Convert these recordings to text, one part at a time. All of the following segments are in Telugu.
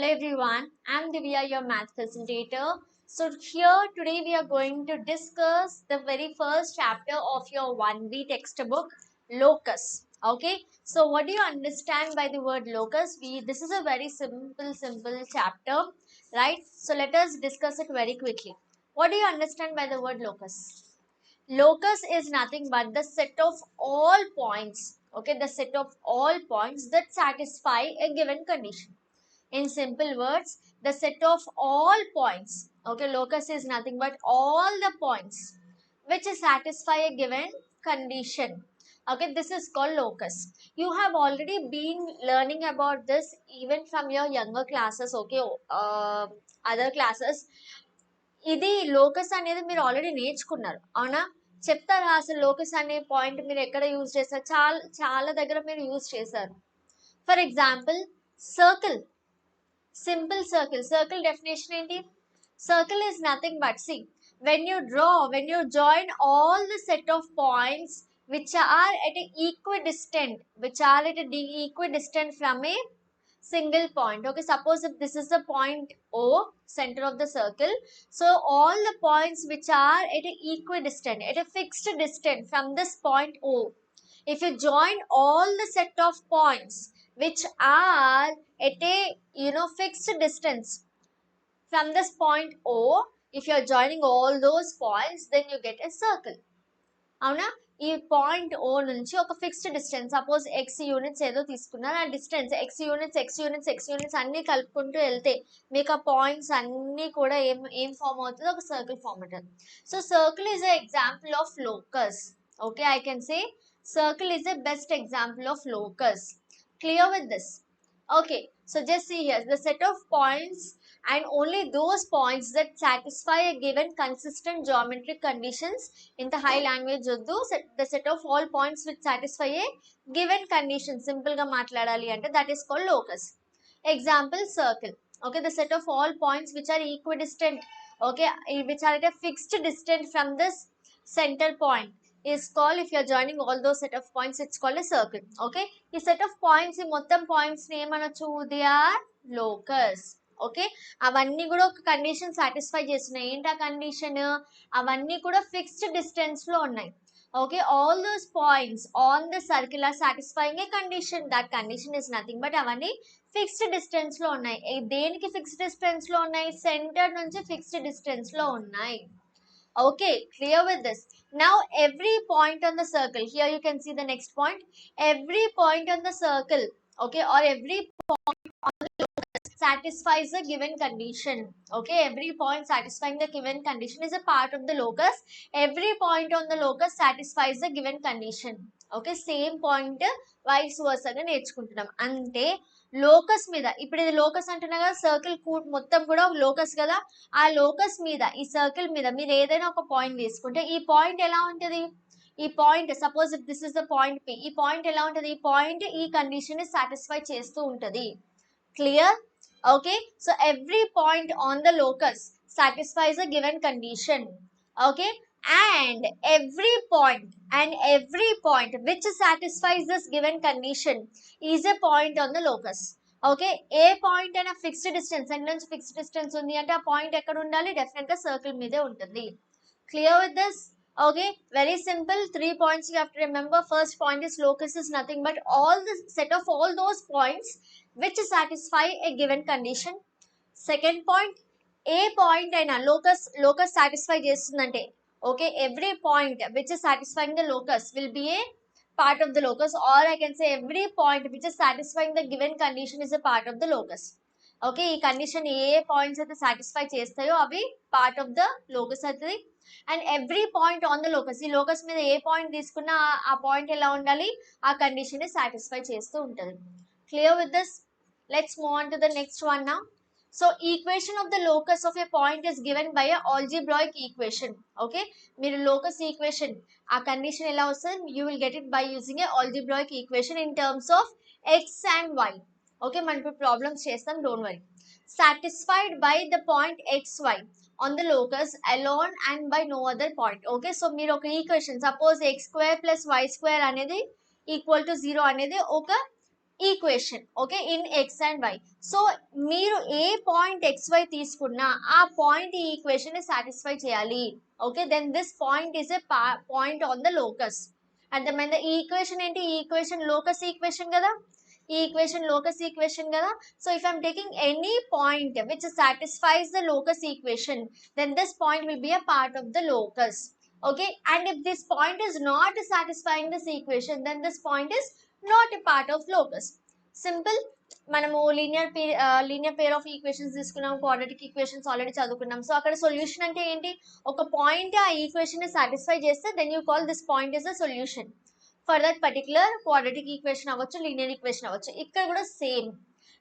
Hello everyone, I'm Divya, your math facilitator. So here today we are going to discuss the very first chapter of your 1B textbook, locus. Okay, so what do you understand by the word locus? This is a very simple chapter, right? So let us discuss it very quickly. What do you understand by the word locus? Locus is nothing but the set of all points, okay, the set of all points that satisfy a given condition. In simple words, the set of all points, okay, locus is nothing but all the points which satisfy a given condition. Okay, this is called locus. You have already been learning about this even from your younger classes, okay, other classes. ఇది లోకస్ అనేది మీరు ఆల్రెడీ నేర్చుకున్నారు అవునా చెప్తారా అసలు లోకస్ అనే పాయింట్ మీరు ఎక్కడ యూజ్ చేస్తారు చాలా చాలా దగ్గర మీరు యూజ్ చేశారు for example circle simple circle definition ఏంటి circle is nothing but see when you join all the set of points which are at a equidistant from a single point. Okay, suppose if this is the point O, center of the circle, so all the points which are at a equidistant, at a fixed distance from this point O, if you join all the set of points which are at a fixed distance from this point O, if you are joining all those points, then you get a circle. అవునా ఈ పాయింట్ ఓ నుంచి ఒక fixed distance suppose X units ఏదో తీసుకున్నారు ఆ డిస్టెన్స్ ఎక్స్ యూనిట్స్ అన్ని కలుపుకుంటూ వెళ్తే మీకు ఆ పాయింట్స్ అన్ని కూడా ఏం ఫామ్ అవుతుంది ఒక సర్కిల్ ఫామ్ అవుతుంది so circle is a example of locus okay I can say circle is the best example of locus. Clear with this? Okay, so just see here the set of points and only those points that satisfy a given consistent geometric conditions in the high language uddu the set of all points which satisfy a given condition simple ga matladali ante that is called locus. Example circle. Okay, the set of all points which are equidistant, okay, which are at a fixed distance from this center point is called, if you are joining all those set of points, it's called a circle. Okay, ఈ set of points ఈ మొత్తం points ని ఏమనొచ్చు they are locus. ఓకే అవన్నీ కూడా ఒక కండిషన్ సాటిస్ఫై చేస్తున్నాయి ఏంటి ఆ కండిషన్ అవన్నీ కూడా ఫిక్స్డ్ డిస్టెన్స్ లో ఉన్నాయి okay all those points on the circle are satisfying a condition that condition is nothing but అవన్నీ ఫిక్స్డ్ డిస్టెన్స్ లో ఉన్నాయి దేనికి ఫిక్స్డ్ డిస్టెన్స్ లో ఉన్నాయి సెంటర్ నుంచి ఫిక్స్డ్ డిస్టెన్స్ లో ఉన్నాయి okay clear with this now every point on the circle here you can see the next point every point on the circle okay or every point on the locus satisfies the given condition okay every point satisfying the given condition is a part of the locus every point on the locus satisfies the given condition okay same point vice versa గా నేర్చుకుంటున్నాం అంటే లోకస్ మీద ఇప్పుడు ఇది లోకస్ అంటున్నా కదా సర్కిల్ మొత్తం కూడా లోకస్ కదా ఆ లోకస్ మీద ఈ సర్కిల్ మీద మీరు ఏదైనా ఒక పాయింట్ తీసుకుంటే ఈ పాయింట్ ఎలా ఉంటుంది ఈ point suppose if this is the point P ఈ పాయింట్ ఎలా ఉంటుంది ఈ పాయింట్ ఈ కండిషన్ ని సాటిస్ఫై చేస్తూ ఉంటుంది clear okay so every point on the locus satisfies a given condition okay and every point which satisfies this given condition is a point on the locus okay A point అయినా ఫిక్స్డ్ డిస్టెన్స్ అండ్ నుంచి ఫిక్స్డ్ డిస్టెన్స్ ఉంది అంటే ఆ పాయింట్ ఎక్కడ ఉండాలి డెఫినెట్ గా సర్కిల్ మీదే ఉంటుంది clear with this okay very simple 3 points you have to remember first point is locus is nothing but all the set of all those points which satisfy a given condition second point A point అయినా లోకస్ సాటిస్ఫై చేస్తుందంటే okay every point which is satisfying the locus will be a part of the locus or I can say every point which is satisfying the given condition is a part of the locus okay ఈ కండిషన్ ఏ పాయింట్స్ అయితే సాటిస్ఫై చేస్తాయో అవి పార్ట్ ఆఫ్ ద లోకస్ అవుతుంది and every point on the locus ఈ లోకస్ మీద ఏ పాయింట్ తీసుకున్నా ఆ పాయింట్ ఎలా ఉండాలి ఆ కండిషన్ ని సాటిస్ఫై చేస్తూ ఉంటుంది clear with this let's move on to the next one now so equation of the locus of a point is given by a algebraic equation okay మీరు లోకస్ ఈక్వేషన్ ఆ కండిషన్ ఎలా వస్తుంది you will get it by using a algebraic equation in terms of x and y okay మనం ఇప్పుడు ప్రాబ్లమ్స్ చేస్తాం don't worry satisfied by the point xy on the locus alone and by no other point okay so మీరు ఒక ఈక్వేషన్ సపోజ్ x² + y² అనేది ఈక్వల్ టు 0 అనేది ఒక equation okay in x and y. So మీరు ఏ పాయింట్ xy తీసుకున్నా ఆ పాయింట్ ఈ ఈక్వేషన్ ని సాటిస్ఫై చేయాలి. Okay then this point is a point on the locus. అర్థమైందా? ఈ ఈక్వేషన్ ఏంటి? ఈ ఈక్వేషన్ లోకస్ ఈక్వేషన్ కదా, ఈ ఈక్వేషన్ లోకస్ ఈక్వేషన్ కదా. So if I'm taking any point which satisfies the locus equation then this point will be a part of the locus. Okay, and if this point is not satisfying this equation then this point is not a part of locus. Simple. మనము లీనియర్ పేర్ ఆఫ్ ఈక్వేషన్స్ తీసుకున్నాం, క్వాడ్రాటిక్ ఈక్వేషన్స్ ఆల్రెడీ చదువుకున్నాం. సో అక్కడ సొల్యూషన్ అంటే ఏంటి? ఒక పాయింట్ ఆ ఈక్వేషన్ ని సాటిస్ఫై చేస్తే then you call this point is the solution for that particular quadratic equation అవ్వచ్చు, లీనియర్ ఈక్వేషన్ అవ్వచ్చు. ఇక్కడ కూడా సేమ్.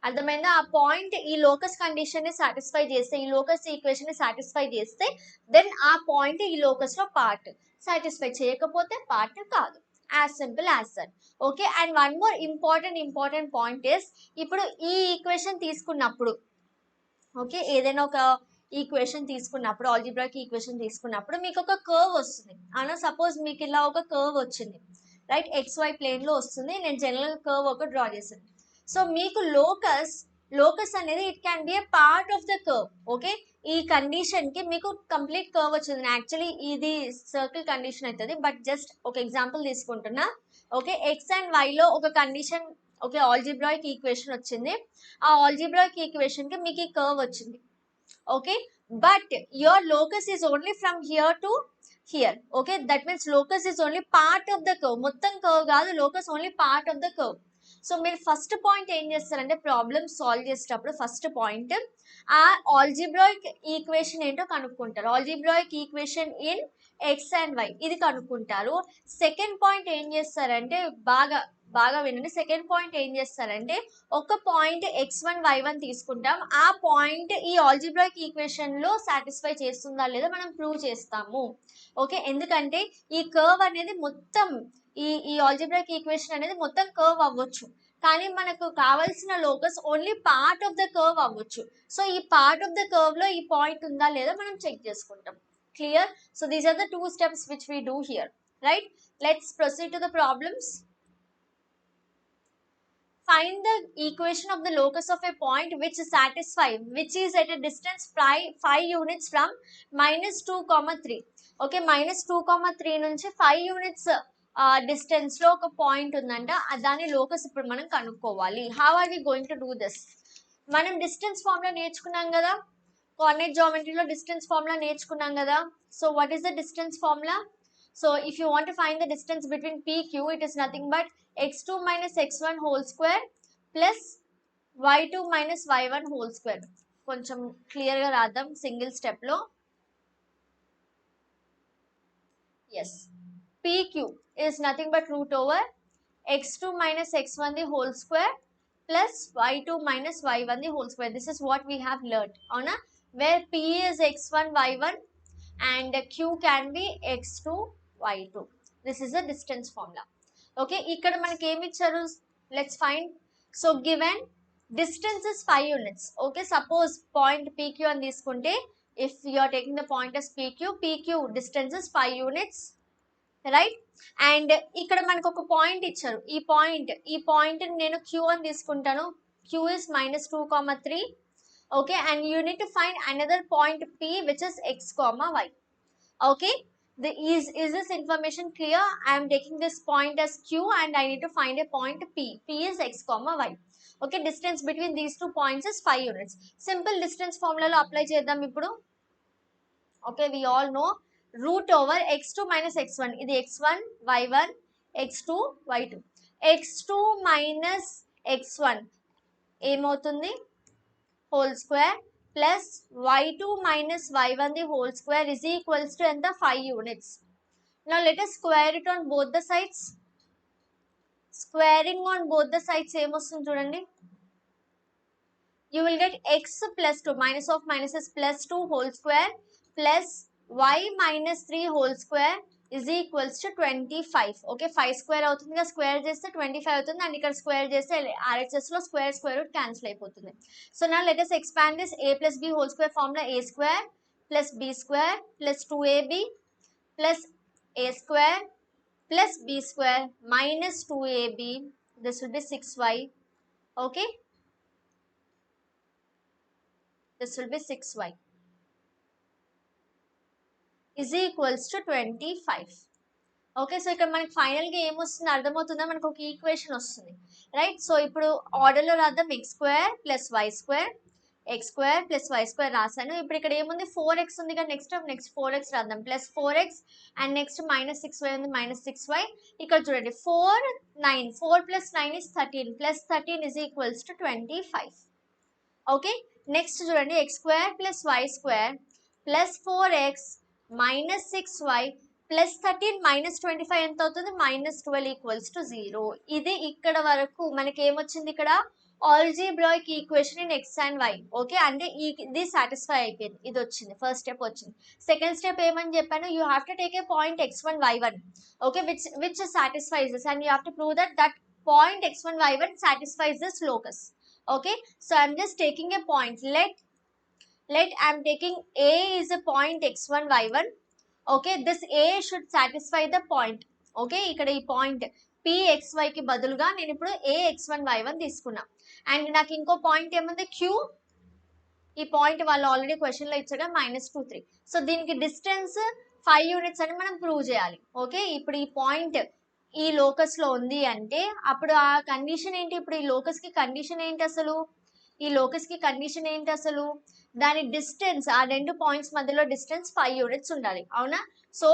అర్థమైందా? ఆ పాయింట్ ఈ లోకస్ కండిషన్ ని సాటిస్ఫై చేస్తే, ఈ లోకస్ ఈక్వేషన్ ని సాటిస్ఫై చేస్తే దెన్ ఆ పాయింట్ ఈ లోకస్ లో పార్ట్, సాటిస్ఫై చేయకపోతే పార్ట్ కాదు. As simple as that. Okay, and one more important point is, ఇప్పుడు ఈ ఈక్వేషన్ తీసుకున్నప్పుడు, ఓకే ఏదైనా ఒక ఈక్వేషన్ తీసుకున్నప్పుడు, ఆల్జీబ్రాయిక్ ఈక్వేషన్ తీసుకున్నప్పుడు మీకు ఒక కర్వ్ వస్తుంది. అవునా? సపోజ్ మీకు ఇలా ఒక కర్వ్ వచ్చింది, రైట్? XY ప్లేన్ లో వస్తుంది. నేను జనరల్ కర్వ్ ఒక డ్రా చేశాను. సో మీకు లోకస్ అనేది it can be a part of the curve. Okay, ఈ కండిషన్ కి మీకు కంప్లీట్ కర్వ్ వచ్చింది. యాక్చువల్లీ ఇది సర్కిల్ కండిషన్ అవుతుంది, బట్ జస్ట్ ఒక ఎగ్జాంపుల్ తీసుకుంటున్నా. ఓకే, ఎక్స్ అండ్ వై లో ఒక కండిషన్, ఓకే ఆల్జీబ్రాయిక్ ఈక్వేషన్ వచ్చింది. ఆ ఆల్జీబ్రాయిక్ ఈక్వేషన్ కి మీకు ఈ కర్వ్ వచ్చింది. Okay, but your locus is only from here to here. Okay, that means locus is only part of the curve. మొత్తం కర్వ్ కాదు, locus only part of the curve. So మీరు ఫస్ట్ పాయింట్ ఏం చేస్తారంటే, ప్రాబ్లమ్ సాల్వ్ చేసేటప్పుడు ఫస్ట్ పాయింట్ ఆ ఆల్జీబ్రాయిక్ ఈక్వేషన్ ఏంటో కనుక్కుంటారు. Algebraic equation in x and y ఇది కనుక్కుంటారు. సెకండ్ పాయింట్ ఏం చేస్తారంటే, బాగా వినండి. సెకండ్ పాయింట్ ఏం చేస్తారంటే, ఒక పాయింట్ x1 y1 తీసుకుంటాం. ఆ పాయింట్ ఈ ఆల్జీబ్రాయిక్ ఈక్వేషన్ లో సాటిస్ఫై చేస్తుందా లేదా మనం ప్రూవ్ చేస్తాము. ఓకే, ఎందుకంటే ఈ కర్వ్ అనేది మొత్తం ఈ ఆల్జీబ్రాయిక్ ఈక్వేషన్ అనేది మొత్తం కర్వ్ అవ్వచ్చు, కానీ మనకు కావాల్సిన locus only part of the curve అవ్వచ్చు. సో ఈ పార్ట్ ఆఫ్ ద కర్వ్ లో ఈ పాయింట్ ఉందా లేదా మనం చెక్ చేసుకుంటాం. Clear? So these are the 2 steps which we do here, right? Let's proceed to the problems. Find the equation of the locus of a point which is at a distance 5 units from -2, 3. Okay, -2, 3 నుంచి 5 units డిస్టెన్స్ లో ఒక పాయింట్ ఉందంట. దాని లోకస్ ఇప్పుడు మనం కనుక్కోవాలి. How are we going to do this? మనం డిస్టెన్స్ ఫార్ములా నేర్చుకున్నాం కదా, కోఆర్డినేట్ జామెట్రీలో డిస్టెన్స్ ఫార్ములా నేర్చుకున్నాం కదా. So what is the distance formula? So if you want to find the distance between PQ, it is nothing but x2 minus x1 whole square plus y2 minus y1 whole square. కొంచెం క్లియర్ గా రాద్దాం సింగిల్ స్టెప్ లో. yes, PQ is nothing but root over x2 minus x1 the whole square plus y2 minus y1 the whole square. This is what we have learned, avuna? Where P is x1 y1 and Q can be x2 y2. This is the distance formula. Okay, ikkada manaki em icharu? Let's find. So given distance is 5 units. Okay, suppose point PQ అని తీసుకుంటే, if you are taking the point as PQ distance is 5 units, right? And ఇక్కడ మనకు ఒక పాయింట్ ఇచ్చారు. ఈ పాయింట్ నేను Q అని తీసుకుంటాను. Q is -2, 3. Okay, and you need to find another point P which is x, y. Okay, is this information clear? I am taking this point as Q and I need to find a point P. P is x, y. Okay, distance between these 2 points is 5 units. Simple distance formula lo apply చేద్దాం ఇప్పుడు. Okay, we all know root over x2 minus x1. ఇది x1 y1 x2 y2. x2 minus x1 ఏమవుతుంది? whole square plus y2 minus y1 the whole square is equals to enta 5 units. Now let us square it on both the sides. Squaring on both the sides em vastundi chudandi. You will get x plus 2 minus of minuses plus 2 whole square plus y minus 3 whole square is equals to 25. Okay, 5 square అవుతుంది కదా, స్క్వేర్ చేస్తే 25 అవుతుంది, అండ్ ఇక్కడ స్క్వేర్ చేస్తే RHS లో స్క్వేర్ రూట్ క్యాన్సిల్ అయిపోతుంది. So now let us expand this a plus b whole square formula. a square plus b square plus 2ab plus a square plus b square minus 2ab. This will be 6y Okay, this will be 6y is equals to 25. Okay, so ఇక్కడ మనకి ఫైనల్గా ఏమొస్తుంది అర్థమవుతుందా, మనకు ఒక ఈక్వేషన్ వస్తుంది, రైట్. సో ఇప్పుడు ఆర్డర్లో రాద్దాం, x square plus y square, x square plus y square రాశాను. ఇప్పుడు ఇక్కడ ఏముంది 4x ఉంది కదా, నెక్స్ట్ 4x రాద్దాం, plus 4x and next minus 6y ఉంది, మైనస్ 6y. ఇక్కడ చూడండి 4 9, 4 plus 9 is 13, plus 13 is equals to 25. Okay, next చూడండి x square plus y square plus 4x minus 6y plus 13 minus 25 ఎంత అవుతుంది, మైనస్ 12 ఈక్వల్స్ టు 0. ఇది ఇక్కడ వరకు మనకి ఏమొచ్చింది, ఇక్కడ algebraic equation in x and y. Okay, అంటే ఇది సాటిస్ఫై అయిపోయింది, ఇది వచ్చింది, ఫస్ట్ స్టెప్ వచ్చింది. సెకండ్ స్టెప్ ఏమని చెప్పాను, you have to take a point x1 y1, okay, which satisfies this and you have to prove that point x1 y1 satisfies this locus. Okay, so I'm just taking a point. Let I'm taking A is a point x1 y1. Okay, this A should satisfy the point. Okay, ఇక్కడ ఈ పాయింట్ pxy కి బదులుగా నేను ఇప్పుడు A x1 y1 తీసుకున్నా. అండ్ నాకు ఇంకో పాయింట్ ఏముంది, Q. ఈ పాయింట్ వాళ్ళు ఆల్రెడీ క్వశ్చన్ లో ఇచ్చారు -2 3. సో దీనికి డిస్టెన్స్ 5 యూనిట్స్ అని మనం ప్రూవ్ చేయాలి. ఓకే, ఇప్పుడు ఈ పాయింట్ ఈ లోకస్ లో ఉంది అంటే అప్పుడు ఆ కండిషన్ ఏంటి, ఇప్పుడు ఈ లోకస్ కి కండిషన్ ఏంటి అసలు, ఈ లోకస్ కి కండిషన్ ఏంటి అసలు, దాని డిస్టెన్స్, ఆ రెండు పాయింట్స్ మధ్యలో డిస్టెన్స్ 5 యూనిట్స్ ఉండాలి, అవునా. సో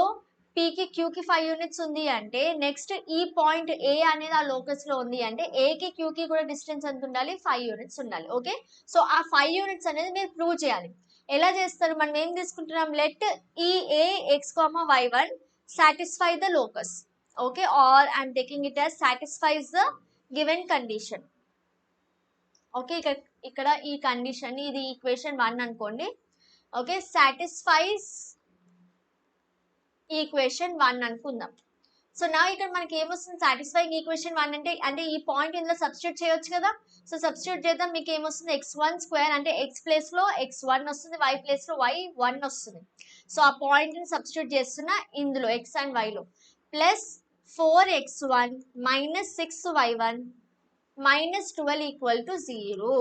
పీకి క్యూకి 5 యూనిట్స్ ఉంది అంటే నెక్స్ట్ ఈ పాయింట్ ఏ అనేది ఆ లోకస్ లో ఉంది అంటే ఏకి క్యూకి కూడా డిస్టెన్స్ ఎంత ఉండాలి, 5 యూనిట్స్ ఉండాలి. ఓకే, సో ఆ 5 యూనిట్స్ అనేది మీరు ప్రూవ్ చేయాలి. ఎలా చేస్తారు, మనం ఏం తీసుకుంటున్నాం, లెట్ ఈ A x comma y1 satisfy the locus. Okay, or I'm taking it as satisfies the given condition. Okay, ఇక్కడ ఈ కండిషన్, ఇది ఈక్వేషన్ 1 అనుకోండి. ఓకే, సాటిస్ఫైస్ ఈక్వేషన్ 1 అనుకుందాం. సో నా ఇక్కడ మనకి ఏమొస్తుంది, సాటిస్ఫైయింగ్ ఈక్వేషన్ 1 అంటే ఈ పాయింట్ ఇందులో సబ్స్టిట్యూట్ చేయొచ్చు కదా. సో సబ్స్టిట్యూట్ చేద్దాం, మీకు ఏమొస్తుంది, x1 స్క్వేర్ అంటే x ప్లేస్ లో x1 వస్తుంది, y ప్లేస్ లో y1 వస్తుంది. సో ఆ పాయింట్ ని సబ్స్టిట్యూట్ చేస్తున్నా ఇందులో x అండ్ y లో, plus 4x1 minus 6y1 minus 12 equal to 0.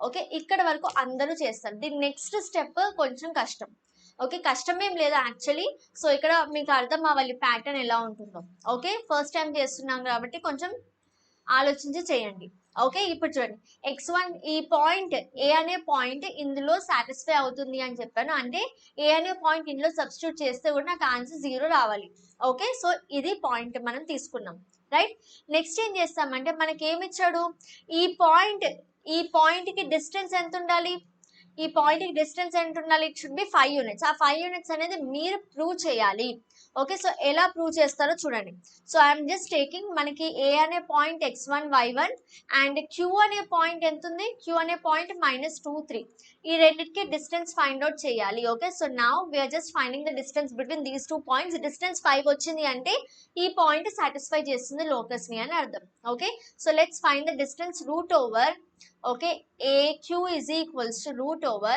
Okay, ఇక్కడ వరకు అందరూ చేస్తారు. దీని నెక్స్ట్ స్టెప్ కొంచెం కష్టం. ఓకే, కష్టం ఏం లేదు యాక్చువల్లీ. సో ఇక్కడ మీకు అర్థం అవ్వాలి ప్యాటర్న్ ఎలా ఉంటుందో. ఓకే, ఫస్ట్ టైం చేస్తున్నాం కాబట్టి కొంచెం ఆలోచించి చేయండి. ఓకే, ఇప్పుడు చూడండి x1 ఈ పాయింట్ ఏ అనే పాయింట్ ఇందులో సాటిస్ఫై అవుతుంది అని చెప్పాను, అంటే ఏ అనే పాయింట్ ఇందులో సబ్స్టిట్యూట్ చేస్తే కూడా నాకు ఆన్సర్ 0 రావాలి. ఓకే, సో ఇది పాయింట్ మనం తీసుకున్నాం, రైట్. నెక్స్ట్ ఏం చేస్తామంటే మనకి ఏమి ఇచ్చాడు, ఈ పాయింట్ కి డిస్టెన్స్ ఎంత ఉండాలి, ఈ పాయింట్ కి డిస్టెన్స్ ఎంత ఉండాలి, ఇట్ షుడ్ బి 5 యూనిట్స్. ఆ 5 యూనిట్స్ అనేది మీరు ప్రూవ్ చేయాలి. ఓకే, సో ఎలా ప్రూవ్ చేస్తారో చూడండి. సో ఐఎమ్ జస్ట్ టేకింగ్ మనకి ఏ అనే point x1 y1 and q అనే పాయింట్ ఎంత ఉంది, q అనే పాయింట్ -2 3. ఈ రెండింటికి డిస్టెన్స్ ఫైండ్ అవుట్ చేయాలి. Okay, so now we're just finding the distance between these 2 points. Distance 5 వచ్చింది అంటే ఈ పాయింట్ సాటిస్ఫై చేస్తుంది లోకస్ ని అని అర్థం. Okay, so let's find the distance root over. Okay, AQ is equals to root over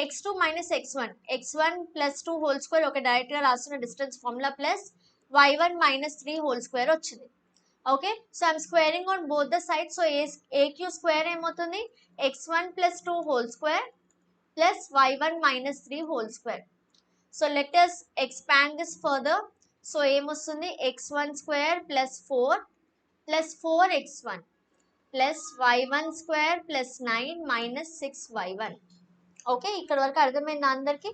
x2 minus x1 plus 2 whole square. ఒక డైరెక్ట్ గా రాస్తున్న distance formula plus y1 minus 3 whole square వచ్చింది. Okay, so I'm squaring on both the side. So AQ square ఏమవుతుంది, x1 plus 2 whole square plus y1 minus 3 whole square. So let us expand this further. So ఏమొస్తుంది, x1 square plus 4 plus 4x1 plus y1 square plus 9 minus 6y1. Okay, ఇక్కడ వరకు అర్థమైందా అందరికి,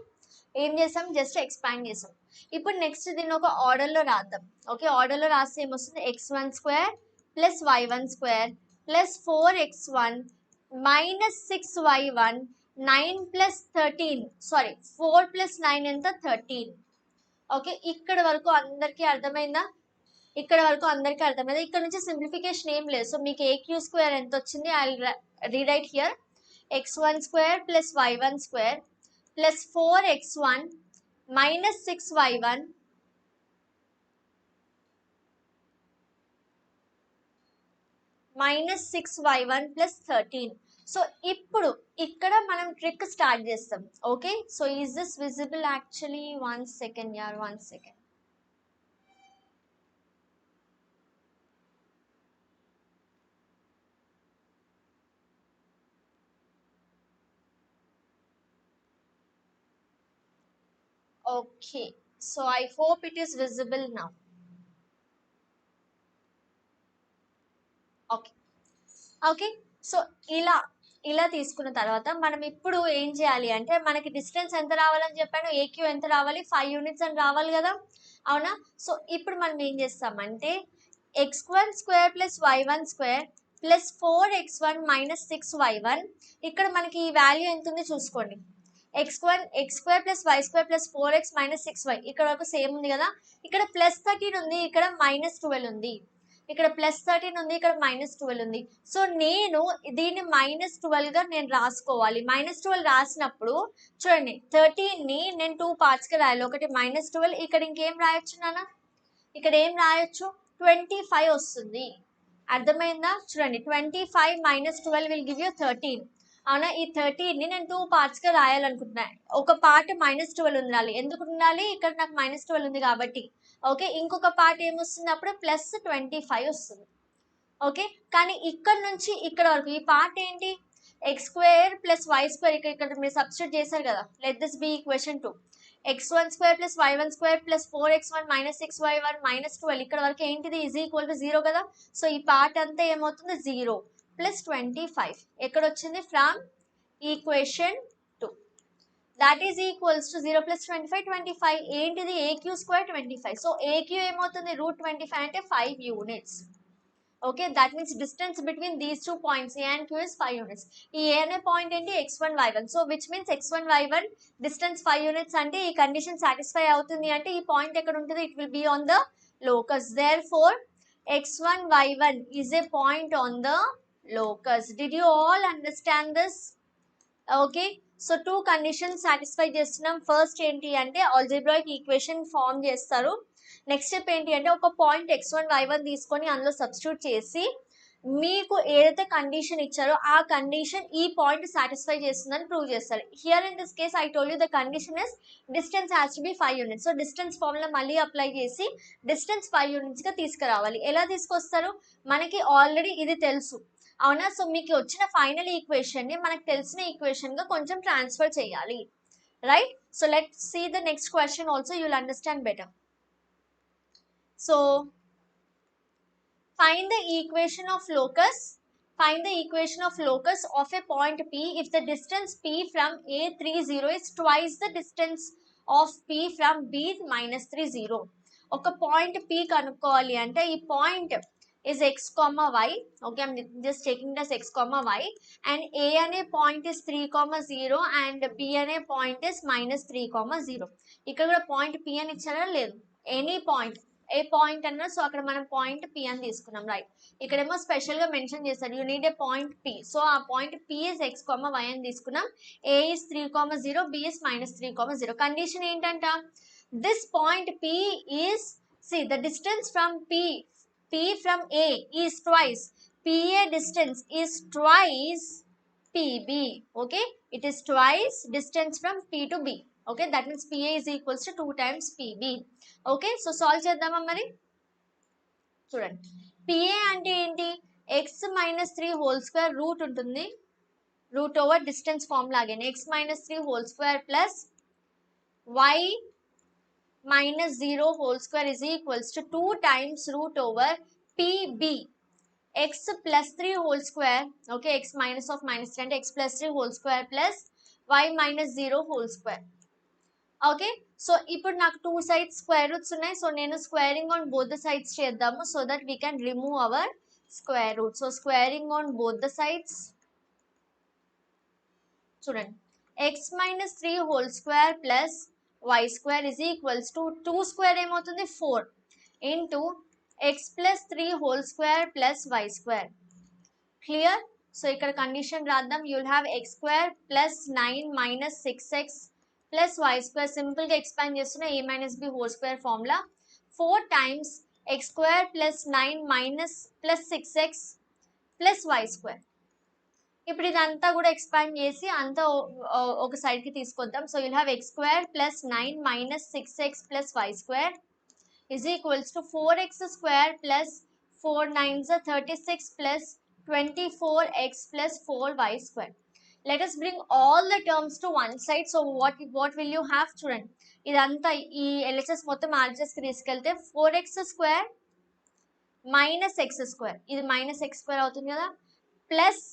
ఏం చేసాం, జస్ట్ ఎక్స్పాండ్ చేసాం. ఇప్పుడు నెక్స్ట్ దీన్ని ఒక ఆర్డర్లో రాద్దాం. ఓకే, ఆర్డర్లో రాస్తే ఏమొస్తుంది, x1 square plus y1 square plus 4x1 minus 6y1 9 plus 13, sorry 4 plus 9 ఎంత, 13. ఓకే, ఇక్కడ వరకు అందరికీ అర్థమైందా, ఇక్కడ వరకు అందరికీ అర్థమైంది. ఇక్కడ నుంచి సింప్లిఫికేషన్ ఏం లేదు. సో మీకు AQ స్క్వేర్ ఎంత వచ్చింది, I rewrite here, x1 square plus y1 square plus 4x1 minus 6y1 minus 6y1 plus 13. So ఇప్పుడు ఇక్కడ మనం ట్రిక్ స్టార్ట్ చేస్తాం. Okay, so is this visible actually, 1 second యార్, 1 second. Okay, so I hope it is visible now. Okay. Okay. So, ఇలా ఇలా తీసుకున్న తర్వాత మనం ఇప్పుడు ఏం చేయాలి అంటే మనకి డిస్టెన్స్ ఎంత రావాలని చెప్పాను? ఏక్యూ ఎంత రావాలి? 5 యూనిట్స్ అని రావాలి కదా! అవునా? సో, ఇప్పుడు మనం ఏం చేస్తామంటే x1 square plus y1 square plus 4x1 minus 6y1 ఇక్కడ మనకి ఈ వాల్యూ ఎంత ఉంది చూసుకోండి. x square plus y square plus 4x minus 6y ఇక్కడ వరకు సేమ్ ఉంది కదా! ఇక్కడ ప్లస్ 13 ఉంది, ఇక్కడ మైనస్ 12 ఉంది. ఇక్కడ ప్లస్ 13 ఉంది, ఇక్కడ మైనస్ 12 ఉంది. సో నేను దీన్ని మైనస్ 12 గా నేను రాసుకోవాలి. మైనస్ 12 రాసినప్పుడు చూడండి 13 ని నేను 2 పార్ట్స్ గా రాయాలి. ఒకటి మైనస్ 12, ఇక్కడ ఇంకేం రాయొచ్చు నాన్న? ఇక్కడ ఏం రాయొచ్చు? 25 వస్తుంది. అర్థమైందా? చూడండి 25 మైనస్ 12 విల్ గివ్ యూ 13. అవునా? ఈ 13 ని నేను 2 పార్ట్స్ గా రాయాలనుకుంటున్నా. ఒక పార్ట్ మైనస్ 12 ఉండాలి. ఎందుకు ఉండాలి? ఇక్కడ నాకు మైనస్ 12 ఉంది కాబట్టి. ఓకే, ఇంకొక పార్ట్ ఏమొస్తుంది అప్పుడు ప్లస్ 25 వస్తుంది. ఓకే, కానీ ఇక్కడ నుంచి ఇక్కడ వరకు ఈ పార్ట్ ఏంటి? X square plus y square ఇక్కడ మీరు సబ్స్టిట్యూట్ చేశారు కదా. Let this be equation 2. x1 square plus y1 square plus 4x1 minus 6y1 minus 12 ఇక్కడ వరకు ఏంటిది? ఈజ్ ఈక్వల్ టు 0 కదా. సో ఈ పార్ట్ అంతా ఏమవుతుంది? 0 ప్లస్ 25 ఎక్కడ వచ్చింది? From equation 2. that is equals to 0 plus 25 25 ఏంటిది? AQ square 25. so AQ ఏమవుతుంది? root 25 అంటే 5 units. okay, that means distance between these two points A and Q is 5 units. ఈ A అనే పాయింట్ ఏంటి? x1 y1. so which means x1 y1 distance 5 units అంటే ఈ కండిషన్ సాటిస్ఫై అవుతుంది అంటే ఈ పాయింట్ ఎక్కడ ఉంటుంది? it will be on the locus. therefore x1 y1 is a point on the locus. did you all understand this? okay, so 2 conditions satisfy చేస్తున్నాం. ఫస్ట్ ఏంటి అంటే ఆల్జీబ్రాయిక్ ఈక్వేషన్ ఫామ్ చేస్తారు. నెక్స్ట్ స్టెప్ ఏంటి అంటే ఒక పాయింట్ x1 y1 తీసుకొని అందులో సబ్స్టిట్యూట్ చేసి మీకు ఏదైతే కండిషన్ ఇచ్చారో ఆ కండిషన్ ఈ పాయింట్ సాటిస్ఫై చేస్తుందని ప్రూవ్ చేస్తారు. Here in this case I told you the condition is distance has to be 5 units. So distance formula మళ్ళీ అప్లై చేసి డిస్టెన్స్ 5 యూనిట్స్ గా తీసుకురావాలి. ఎలా తీసుకొస్తారు? మనకి ఆల్రెడీ ఇది తెలుసు, అవునా? సో మీకు వచ్చిన ఫైనల్ ఈక్వేషన్ ని మనకు తెలిసిన ఈక్వేషన్ గా కొంచెం ట్రాన్స్ఫర్ చేయాలి, right? So let's see the next question also, you will understand better. So find the equation of locus. Find the equation of locus of a point P if the distance P from A30 is twice the distance of P from B minus 30. ఒక పాయింట్ P కనుక్కోవాలి అంటే ఈ point is x comma y. okay, I'm just taking this x comma y and A అనే పాయింట్ is 3,0 and B అనే పాయింట్ is minus 3,0. ఇక్కడ కూడా పాయింట్ P అని ఇచ్చారా? లేదు, ఎనీ పాయింట్ ఏ పాయింట్ అన్నారు. సో అక్కడ మనం పాయింట్ P అని తీసుకున్నాం, రైట్? ఇక్కడేమో స్పెషల్ గా మెన్షన్ చేశారు you need a point P. So ఆ point P is x, y అని తీసుకున్నాం. A is 3,0, B is minus 3,0. Condition ఏంటంట? This point P is, see the distance from P from A is twice. PA distance is twice PB. okay, it is twice distance from P to B. okay, that means PA is equals to 2 times PB. Okay, so solve చేద్దామా మరి? చూడండి PA అంటే ఏంటి? x minus 3 whole square root ఉంటుంది, రూట్ ఓవర్ డిస్టెన్స్ ఫార్మ్ లాగానే x minus 3 whole square plus y minus 0 whole square is equals to 2 times root over PB. x plus 3 whole square, okay, x minus of minus 3 and x plus 3 whole square plus y minus 0 whole square. Okay, so ఇప్పుడు నాకు 2 sides స్క్వేర్ రూట్స్ ఉన్నాయి. సో నేను squaring on both the sides చేద్దాము so that we can remove our square root. So squaring on both the sides. చూడండి x minus 3 whole square plus y square is equals to 2 square ఏమవుతుంది? 4 into x plus 3 whole square plus y square. Clear? So ఇక్కడ కండిషన్ రాద్దాం. You will have x square plus 9 minus 6x plus y square. Simple గా ఎక్స్పాండ్ చేస్తున్న a minus b whole square formula 4 times x square plus 9 minus plus 6x plus y square. ఇప్పుడు ఇదంతా కూడా ఎక్స్పాండ్ చేసి అంతా ఒక సైడ్ కి తీసుకొద్దాం. So you'll have x square plus 9 minus 6x plus y square is equals to 4x square plus 4 9s 36 plus 24x plus 4y square. let us bring all the terms to one side. So what will you have? చూడండి ఇదంతా ఈ LHS మొత్తం RHS కి తీసుకెళ్తే 4x square minus x square, ఇది minus x square అవుతుంది కదా, ప్లస్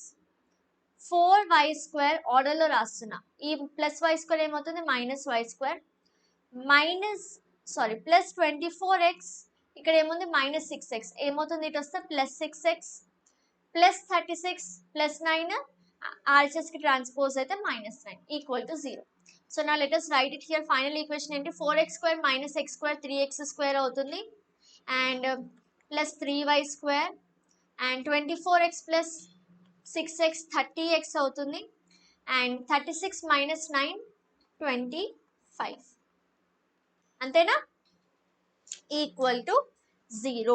4y square ఆర్డర్లో రాస్తున్నా. ఈ ప్లస్ y square ఏమవుతుంది? Minus y square plus 24x, ఇక్కడ ఏముంది? మైనస్ 6x, ఏమవుతుంది? ఇటు వస్తే plus 6x plus 36 plus 9 RHS కి ట్రాన్స్పోజ్ అయితే మైనస్ 9 ఈక్వల్ టు 0. సో నా let us write it here. Final equation ఏంటి? 4x square minus x square 3x square అవుతుంది, and plus 3y square and 24x plus 6x 30x అవుతుంది, అండ్ 36 మైనస్ 9 25, అంతేనా? Equal to 0.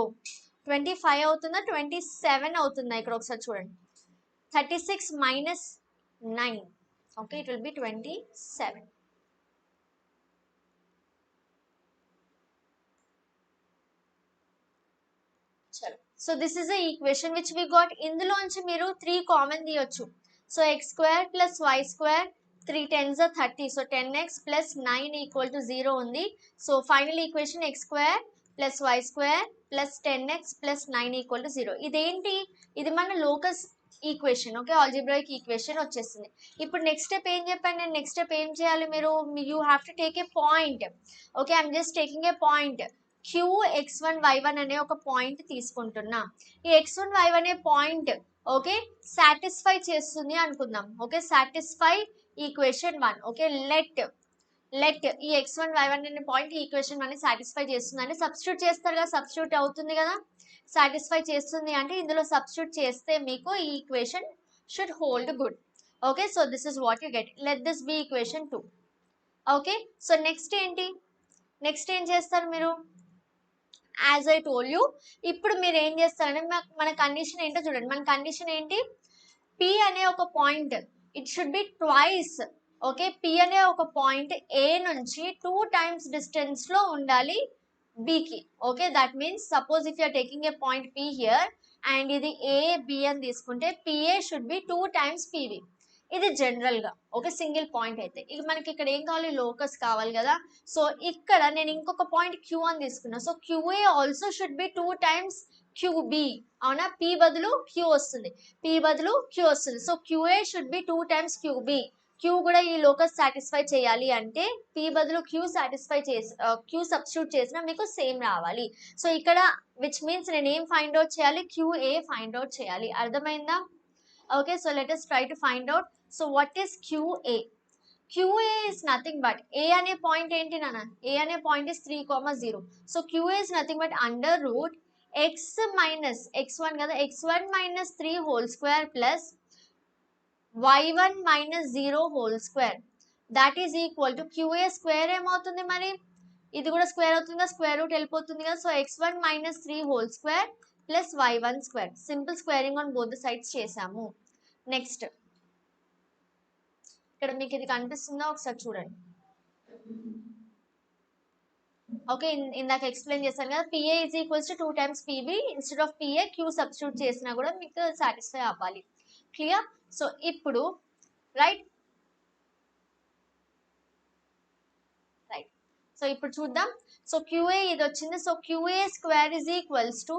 25 అవుతుందా 27 అవుతుందా? ఇక్కడ ఒకసారి చూడండి. 36 minus 9, okay, it will be 27. చలో, so this is the equation which we got. ఇందులోంచి మీరు 3 కామన్ తీయొచ్చు. So x square plus y square 3 10s are 30, so 10x plus 9 equal to 0 ఉంది. So final equation x square plus y square plus 10x plus 9 equal to 0. ఇదేంటి? ఇది మన locus equation, okay, algebraic equation వచ్చేస్తుంది. ఇప్పుడు నెక్స్ట్ స్టెప్ ఏం చెప్పాను నేను? నెక్స్ట్ స్టెప్ ఏం చేయాలి మీరు? You have to take a point, okay, I'm just taking a point Qx1 y1 అనే ఒక పాయింట్ తీసుకుంటున్నా. ఈ x1 y1 అనే పాయింట్, ఓకే, సాటిస్ఫై చేస్తుంది అనుకుందాం. Okay, satisfy equation 1. Okay, let ఈ x1 y1 అనే పాయింట్ ఈ ఈక్వేషన్ 1 ని సాటిస్ఫై చేస్తుందని సబ్స్టిట్యూట్ చేస్తారు కదా, సబ్స్టిట్యూట్ అవుతుంది కదా. సాటిస్ఫై చేస్తుంది అంటే ఇందులో సబ్స్టిట్యూట్ చేస్తే మీకు ఈ equation should hold good. Okay, so this is what you get. Let this be equation 2. Okay, so next ఏంటి? నెక్స్ట్ ఏం చేస్తారు మీరు? యాజ్ ఐ టోల్ యూ, ఇప్పుడు మీరు ఏం చేస్తారంటే మన కండిషన్ ఏంటో చూడండి. మన కండిషన్ ఏంటి? P అనే ఒక point, it should be twice, okay, P అనే ఒక పాయింట్ A నుంచి 2 times డిస్టెన్స్ లో ఉండాలి B కి. Okay, that means suppose if you're taking a point P here and ఇది A B అని తీసుకుంటే PA should be 2 times PB. ఇది జనరల్ గా, ఓకే, సింగిల్ పాయింట్ అయితే. ఇక మనకి ఇక్కడ ఏం కావాలి? లోకస్ కావాలి కదా. సో ఇక్కడ నేను ఇంకొక పాయింట్ Q అని తీసుకున్నా. So QA also should be 2 times QB, అవునా? P బదులు Q వస్తుంది, P బదులు Q వస్తుంది. So QA should be 2 times QB. Q కూడా ఈ లోకస్ సాటిస్ఫై చేయాలి అంటే P బదులు Q సాటిస్ఫై చేసి Q సబ్స్టిట్యూట్ చేసినా మీకు సేమ్ రావాలి. సో ఇక్కడ విచ్ మీన్స్ నేను ఏం ఫైండ్ అవుట్ చేయాలి? QA ఫైండ్ అవుట్ చేయాలి. అర్థమైందా? Okay, so let us try to find out. So what is QA? QA is nothing but A అనే పాయింట్ ఏంటి నాన్న? A అనే point is 3,0. So QA is nothing but under root x minus x1 కదా, x1 minus 3 whole square plus y1 minus 0 whole square, that is equal to QA square ఏమవుతుంది మరి? ఇది కూడా స్క్వేర్ అవుతుంది కదా, స్క్వేర్ రూట్ వెళ్ళిపోతుంది కదా. So x1 minus 3 whole square plus y1 square, simple squaring on both the sides చేసాము. నెక్స్ట్ ఇక్కడ మీకు ఇది కనిపిస్తుందా? ఒకసారి చూడండి. ఓకే, ఇందాక ఎక్స్ప్లెయిన్ చేశాను కదా, PA is equals to 2 times PB. Instead of PA Q substitute చేసినా కూడా మీకు సాటిస్ఫై అవ్వాలి. క్లియర్? సో ఇప్పుడు రైట్, సో ఇప్పుడు చూద్దాం. సో QA ఇది వచ్చింది. So QA square is equals to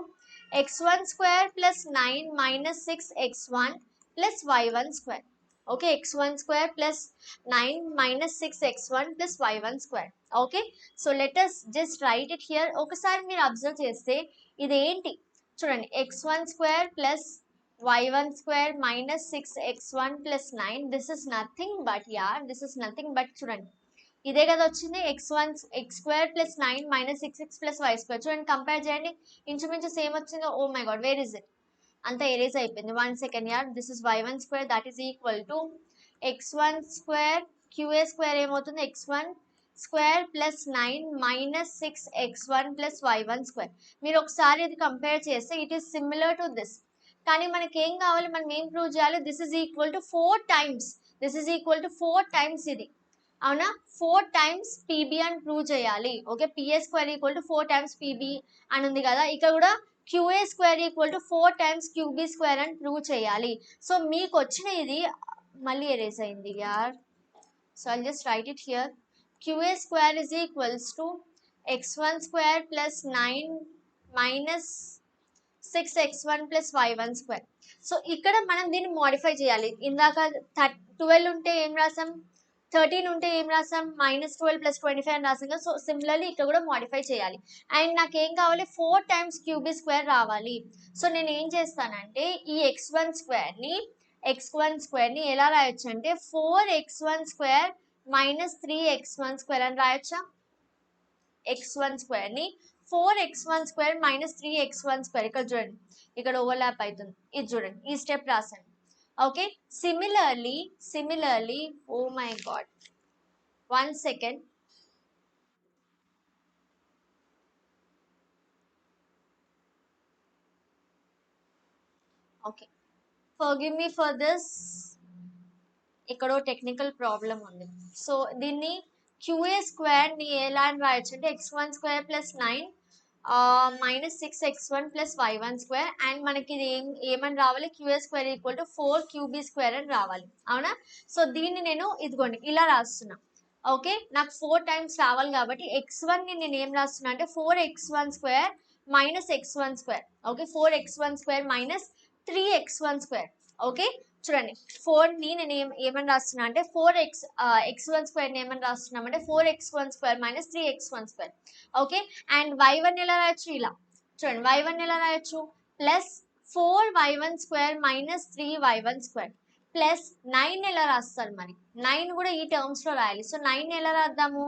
x1 square plus 9 minus 6 x1 plus y1 square. Okay, x1 square plus 9 minus 6 x1 plus y1 square. Okay, so let us just right it here. ఒకసారి మీరు అబ్జర్వ్ చేస్తే ఇదేంటి చూడండి, x1 square plus y1 square minus 6 x1 plus 9. This is nothing but this is nothing but చూడండి ఇదే కదా వచ్చింది, x1 x square plus 9 minus 6x plus y square. చూడండి కంపేర్ చేయండి, ఇంచుమించు సేమ్ వచ్చింది. Oh my God, where is it? అంతా ఎరేజ్ అయిపోయింది. 1 second యార్. This is y1 square that is equal to x1 square QA square ఏమవుతుంది? x1 square plus 9 minus 6 x1 plus y1 square. మీరు ఒకసారి ఇది కంపేర్ చేస్తే it is similar to this. కానీ మనకి ఏం కావాలి? మనం ఏం ప్రూవ్ చేయాలి? This is equal to 4 times, this is equal to 4 times ఇది, అవునా? 4 times PB అని ప్రూవ్ చేయాలి. Okay, PA square equal to 4 times PB అని ఉంది కదా, ఇక్కడ కూడా QA square equal to 4 times QB square అని ప్రూవ్ చేయాలి. సో మీకు వచ్చిన ఇది మళ్ళీ ఎరేజ్ అయింది యార్. So I'll just write it here. QA square is equals to x1 square plus 9 minus 6x1 plus y1 square. So ఇక్కడ మనం దీన్ని మోడిఫై చేయాలి. ఇందాక 12 ఉంటే ఏం రాసాం, 13 ఉంటే ఏం రాసాం, -12 + 25 అని రాసాం కదా. సో సిమిలర్లీ ఇక్కడ కూడా మోడిఫై చేయాలి. అండ్ నాకు ఏం కావాలి, 4 times QB స్క్వేర్ రావాలి. సో నేను ఏం చేస్తానంటే ఈ x1 స్క్వేర్ని ఎలా రాయొచ్చు అంటే 4x1 స్క్వేర్ - 3x1 స్క్వేర్ అని రాయొచ్చా. x1 స్క్వేర్ని 4x1 square - 3x1 square, ఇక్కడ చూడండి, ఇక్కడ ఓవర్లాప్ అవుతుంది, ఇది చూడండి, ఈ స్టెప్ రాసండి. Okay, similarly oh my god, 1 second. Okay, forgive me for this, ఇక్కడ టెక్నికల్ ప్రాబ్లం ఉంది. సో దీన్ని QA స్క్వేర్ని ఎలా అని రాయొచ్చు అంటే x1 square plus 9 - 6x1 plus y1 square, and మనకి ఇది ఏమని రావాలి, QA square equal to 4QB square అని రావాలి, అవునా. సో దీన్ని నేను ఇదిగోండి ఇలా రాస్తున్నా. ఓకే, నాకు 4 times రావాలి కాబట్టి x1ని నేను ఏం రాస్తున్నా అంటే 4x1 square - x1 square. Okay, 4x1 square - 3x1 square. Okay, చూడండి, 4ని నేను ఏమని రాస్తున్నా అంటే x1 స్క్వేర్ని ఏమని రాస్తున్నామంటే 4x1 square - 3x1 square. Okay, and y1 ఎలా రాయొచ్చు, ఇలా చూడండి, y1 ఎలా రాయొచ్చు, plus 4y1 square - 3y1 square plus 9 ఎలా రాస్తారు, మరి 9 కూడా ఈ టర్మ్స్లో రాయాలి. సో 9 ఎలా రాద్దాము,